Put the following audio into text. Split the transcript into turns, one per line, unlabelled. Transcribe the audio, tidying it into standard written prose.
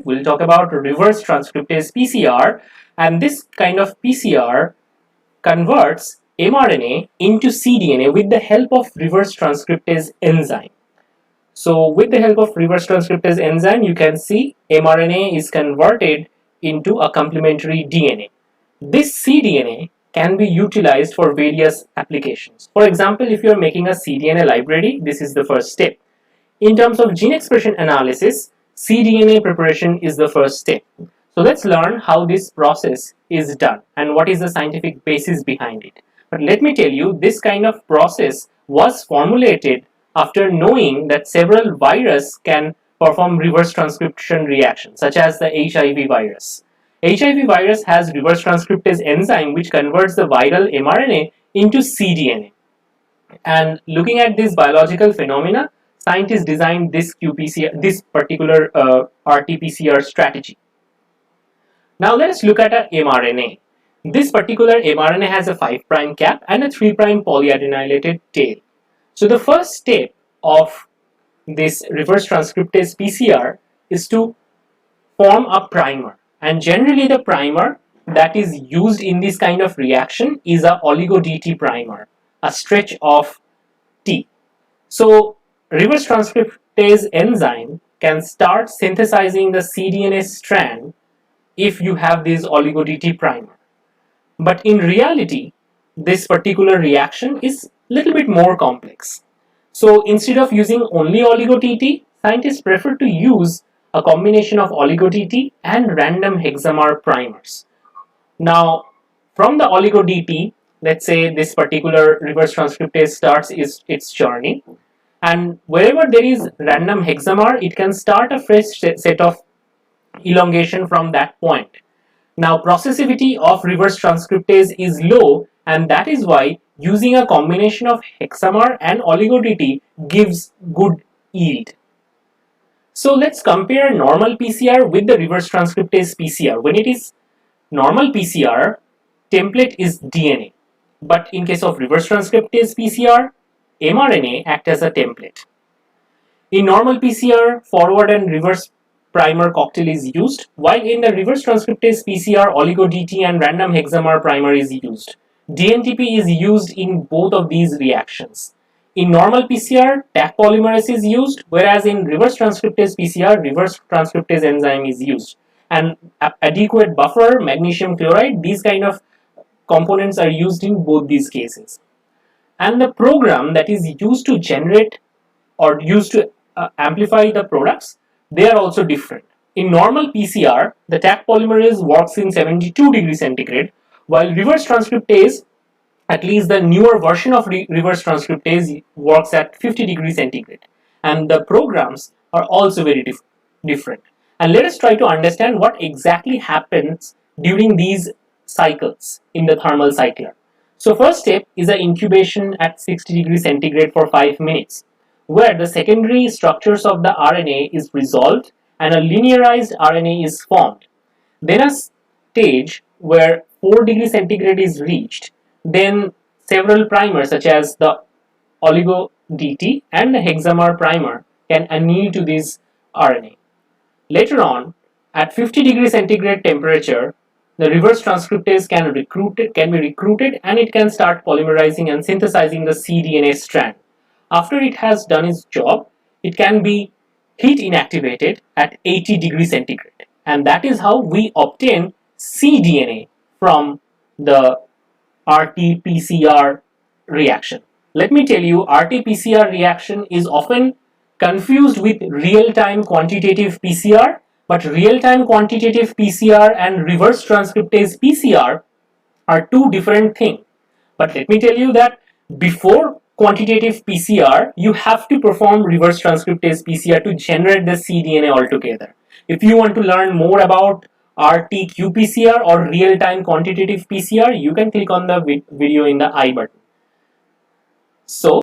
we'll talk about reverse transcriptase PCR, and this kind of PCR converts mRNA into cDNA with the help of reverse transcriptase enzyme. So with the help of reverse transcriptase enzyme, you can see mRNA is converted into a complementary DNA. This cDNA can be utilized for various applications. For example, if you are making a cDNA library, this is the first step. In terms of gene expression analysis, cDNA preparation is the first step. So let's learn how this process is done and what is the scientific basis behind it. But let me tell you, this kind of process was formulated after knowing that several viruses can perform reverse transcription reactions, such as the HIV virus. HIV virus has reverse transcriptase enzyme which converts the viral mRNA into cDNA. And looking at this biological phenomena, scientists designed this particular RT PCR strategy. Now let us look at a mRNA. This particular mRNA has a 5' cap and a 3' polyadenylated tail. So the first step of this reverse transcriptase PCR is to form a primer, and generally the primer that is used in this kind of reaction is a oligo-DT primer, a stretch of T. So reverse transcriptase enzyme can start synthesizing the cDNA strand if you have this oligo-DT primer. But in reality, this particular reaction is a little bit more complex. So instead of using only oligo-DT, scientists prefer to use a combination of oligo-DT and random hexamer primers. Now, from the oligo-DT, let's say this particular reverse transcriptase starts its journey, and wherever there is random hexamer, it can start a fresh set of elongation from that point. Now, processivity of reverse transcriptase is low, and that is why using a combination of hexamer and oligo-DT gives good yield. So let's compare normal PCR with the reverse transcriptase PCR. When it is normal PCR, template is DNA, but in case of reverse transcriptase PCR, mRNA act as a template. In normal PCR, forward and reverse primer cocktail is used, while in the reverse transcriptase PCR, oligo-DT and random hexamer primer is used. dNTP is used in both of these reactions. In normal PCR, Taq polymerase is used, whereas in reverse transcriptase PCR, reverse transcriptase enzyme is used. And adequate buffer, magnesium chloride, these kind of components are used in both these cases. And the program that is used to generate or used to amplify the products, they are also different. In normal PCR, the Taq polymerase works in 72 degrees centigrade, while reverse transcriptase, at least the newer version of reverse transcriptase, works at 50 degrees centigrade. And the programs are also very different. And let us try to understand what exactly happens during these cycles in the thermal cycler. So first step is an incubation at 60 degrees centigrade for 5 minutes, where the secondary structures of the RNA is resolved and a linearized RNA is formed. Then a stage where 4 degrees centigrade is reached. Then several primers such as the oligo-DT and the hexamer primer can anneal to this RNA. Later on, at 50 degrees centigrade temperature, the reverse transcriptase can be recruited and it can start polymerizing and synthesizing the cDNA strand. After it has done its job, it can be heat inactivated at 80 degrees centigrade. And that is how we obtain cDNA from the RT PCR reaction. Let me tell you, RT PCR reaction is often confused with real-time quantitative PCR, but real-time quantitative PCR and reverse transcriptase PCR are two different things. But let me tell you that before quantitative PCR, you have to perform reverse transcriptase PCR to generate the cDNA altogether. If you want to learn more about RT-qPCR or real-time quantitative PCR, you can click on the video in the I button. So